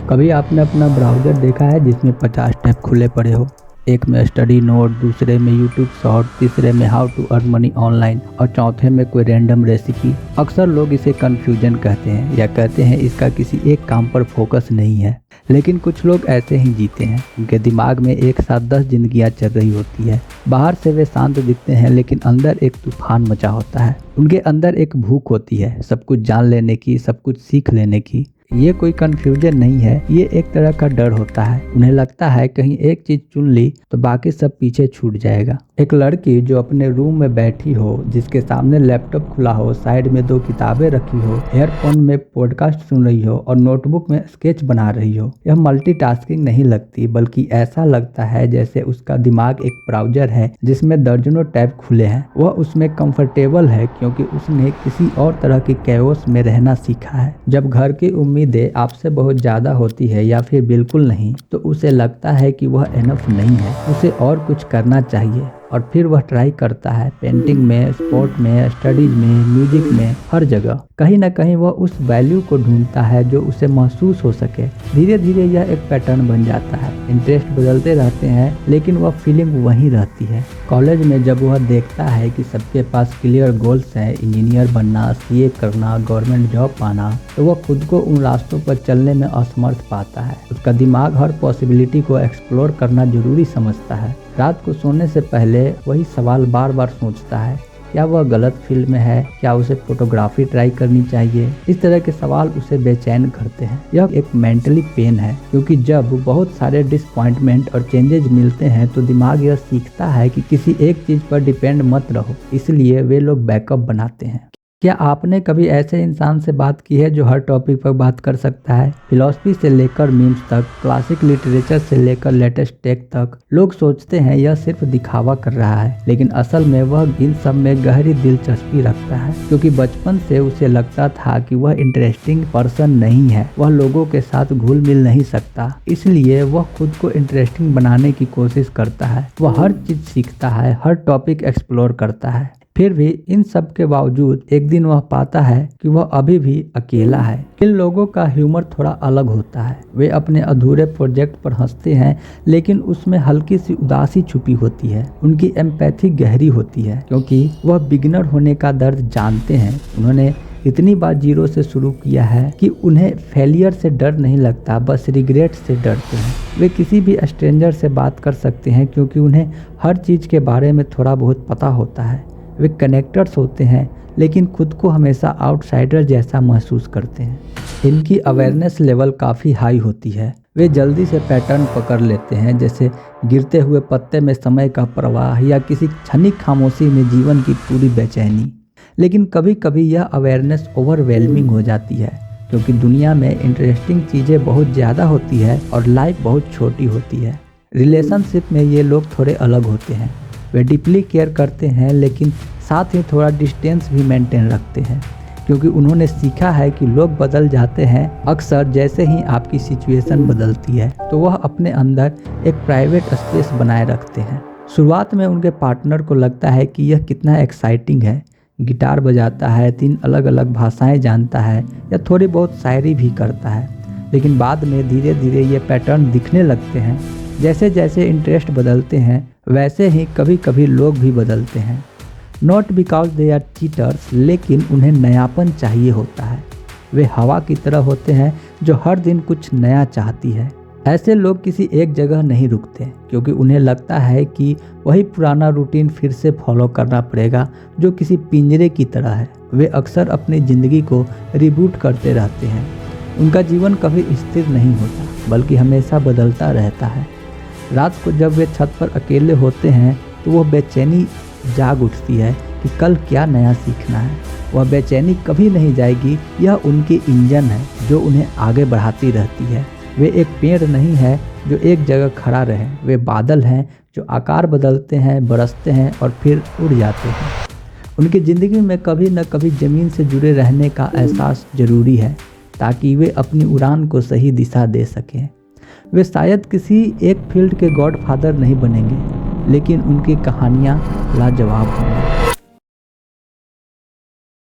कभी आपने अपना ब्राउज़र देखा है जिसमें 50 टैब खुले पड़े हो। एक में स्टडी नोट, दूसरे में यूट्यूब शॉर्ट, तीसरे में how to earn money online और चौथे में कोई रैंडम रेसिपी। अक्सर लोग इसे कन्फ्यूजन कहते हैं या कहते हैं इसका किसी एक काम पर फोकस नहीं है। लेकिन कुछ लोग ऐसे ही जीते हैं। उनके दिमाग में एक साथ 10 जिंदगियां चल रही होती है। बाहर से वे शांत दिखते हैं लेकिन अंदर एक तूफान मचा होता है। उनके अंदर एक भूख होती है सब कुछ जान लेने की, सब कुछ सीख लेने की। ये कोई कन्फ्यूजन नहीं है, ये एक तरह का डर होता है। उन्हें लगता है कहीं एक चीज चुन ली तो बाकी सब पीछे छूट जाएगा। एक लड़की जो अपने रूम में बैठी हो, जिसके सामने लैपटॉप खुला हो, साइड में 2 किताबें रखी हो, ईयरफोन में पॉडकास्ट सुन रही हो और नोटबुक में स्केच बना रही हो, यह मल्टीटास्किंग नहीं लगती, बल्कि ऐसा लगता है जैसे उसका दिमाग एक ब्राउजर है जिसमें दर्जनों टैब खुले हैं। वह उसमें कंफर्टेबल है क्योंकि उसने किसी और तरह के कैओस में रहना सीखा है। जब घर की उम्मीदें आपसे बहुत ज़्यादा होती है या फिर बिल्कुल नहीं, तो उसे लगता है कि वह एनफ नहीं है, उसे और कुछ करना चाहिए। और फिर वह ट्राई करता है, पेंटिंग में, स्पोर्ट में, स्टडीज में, म्यूजिक में, हर जगह। कहीं ना कहीं वह उस वैल्यू को ढूंढता है जो उसे महसूस हो सके। धीरे धीरे यह एक पैटर्न बन जाता है। इंटरेस्ट बदलते रहते हैं लेकिन वह फीलिंग वहीं रहती है। कॉलेज में जब वह देखता है कि सबके पास क्लियर गोल्स हैं, इंजीनियर बनना, सीए करना, गवर्नमेंट जॉब पाना, तो वह खुद को उन रास्तों पर चलने में असमर्थ पाता है। उसका दिमाग हर पॉसिबिलिटी को एक्सप्लोर करना जरूरी समझता है। रात को सोने से पहले वही सवाल बार बार सोचता है, क्या वह गलत फील्ड में है, क्या उसे फोटोग्राफी ट्राई करनी चाहिए। इस तरह के सवाल उसे बेचैन करते हैं। यह एक मेंटली पेन है क्योंकि जब बहुत सारे डिसअपॉइंटमेंट और चेंजेस मिलते हैं तो दिमाग यह सीखता है कि किसी एक चीज पर डिपेंड मत रहो, इसलिए वे लोग बैकअप बनाते हैं। क्या आपने कभी ऐसे इंसान से बात की है जो हर टॉपिक पर बात कर सकता है? फिलॉसफी से लेकर मीम्स तक, क्लासिक लिटरेचर से लेकर लेटेस्ट टेक तक। लोग सोचते हैं यह सिर्फ दिखावा कर रहा है, लेकिन असल में वह इन सब में गहरी दिलचस्पी रखता है क्योंकि बचपन से उसे लगता था कि वह इंटरेस्टिंग पर्सन नहीं है, वह लोगों के साथ घुल मिल नहीं सकता। इसलिए वह खुद को इंटरेस्टिंग बनाने की कोशिश करता है। वह हर चीज सीखता है, हर टॉपिक एक्सप्लोर करता है। फिर भी इन सब के बावजूद एक दिन वह पाता है कि वह अभी भी अकेला है। इन लोगों का ह्यूमर थोड़ा अलग होता है। वे अपने अधूरे प्रोजेक्ट पर हंसते हैं लेकिन उसमें हल्की सी उदासी छुपी होती है। उनकी एम्पैथी गहरी होती है क्योंकि वह बिगिनर होने का दर्द जानते हैं। उन्होंने इतनी बार जीरो से शुरू किया है कि उन्हें फेलियर से डर नहीं लगता, बस रिग्रेट से डरते हैं। वे किसी भी स्ट्रेंजर से बात कर सकते हैं क्योंकि उन्हें हर चीज़ के बारे में थोड़ा बहुत पता होता है। वे कनेक्टर्स होते हैं लेकिन खुद को हमेशा आउटसाइडर जैसा महसूस करते हैं। इनकी अवेयरनेस लेवल काफ़ी हाई होती है। वे जल्दी से पैटर्न पकड़ लेते हैं, जैसे गिरते हुए पत्ते में समय का प्रवाह या किसी क्षणिक खामोशी में जीवन की पूरी बेचैनी। लेकिन कभी कभी यह अवेयरनेस ओवरवेलमिंग हो जाती है क्योंकि दुनिया में इंटरेस्टिंग चीज़ें बहुत ज़्यादा होती है और लाइफ बहुत छोटी होती है। रिलेशनशिप में ये लोग थोड़े अलग होते हैं। वे डीपली केयर करते हैं लेकिन साथ ही थोड़ा डिस्टेंस भी मेंटेन रखते हैं क्योंकि उन्होंने सीखा है कि लोग बदल जाते हैं अक्सर जैसे ही आपकी सिचुएशन बदलती है। तो वह अपने अंदर एक प्राइवेट स्पेस बनाए रखते हैं। शुरुआत में उनके पार्टनर को लगता है कि यह कितना एक्साइटिंग है, गिटार बजाता है, 3 अलग अलग भाषाएं जानता है या थोड़ी बहुत शायरी भी करता है। लेकिन बाद में धीरे धीरे ये पैटर्न दिखने लगते हैं। जैसे जैसे इंटरेस्ट बदलते हैं वैसे ही कभी कभी लोग भी बदलते हैं। Not because they are cheaters, लेकिन उन्हें नयापन चाहिए होता है। वे हवा की तरह होते हैं जो हर दिन कुछ नया चाहती है। ऐसे लोग किसी एक जगह नहीं रुकते क्योंकि उन्हें लगता है कि वही पुराना रूटीन फिर से फॉलो करना पड़ेगा जो किसी पिंजरे की तरह है। वे अक्सर अपनी ज़िंदगी को रिबूट करते रहते हैं। उनका जीवन कभी स्थिर नहीं होता बल्कि हमेशा बदलता रहता है। रात को जब वे छत पर अकेले होते हैं तो वह बेचैनी जाग उठती है कि कल क्या नया सीखना है। वह बेचैनी कभी नहीं जाएगी, यह उनकी इंजन है जो उन्हें आगे बढ़ाती रहती है। वे एक पेड़ नहीं है जो एक जगह खड़ा रहे, वे बादल हैं जो आकार बदलते हैं, बरसते हैं और फिर उड़ जाते हैं। उनकी ज़िंदगी में कभी न कभी ज़मीन से जुड़े रहने का एहसास ज़रूरी है ताकि वे अपनी उड़ान को सही दिशा दे सकें। वे शायद किसी एक फील्ड के गॉडफादर नहीं बनेंगे लेकिन उनकी कहानियाँ लाजवाब होंगी।